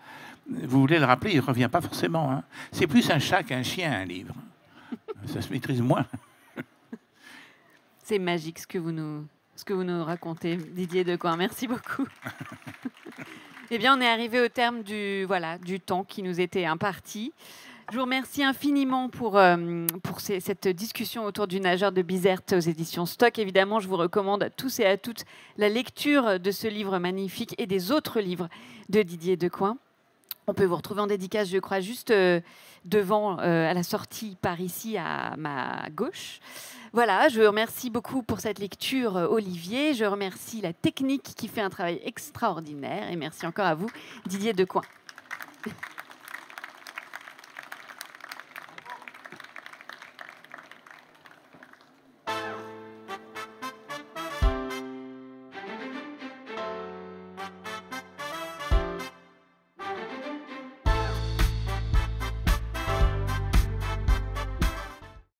Vous voulez le rappeler, il ne revient pas forcément. Hein. C'est plus un chat qu'un chien, un livre. Ça se maîtrise moins. C'est magique ce que vous nous racontez, Didier Decoing. Merci beaucoup. Eh bien, on est arrivé au terme du temps qui nous était imparti. Je vous remercie infiniment pour cette discussion autour du nageur de Bizerte aux éditions Stock. Évidemment, je vous recommande à tous et à toutes la lecture de ce livre magnifique et des autres livres de Didier Decoing. On peut vous retrouver en dédicace, je crois, juste devant, à la sortie par ici, à ma gauche. Voilà, je vous remercie beaucoup pour cette lecture, Olivier. Je remercie la technique qui fait un travail extraordinaire. Et merci encore à vous, Didier Decoing.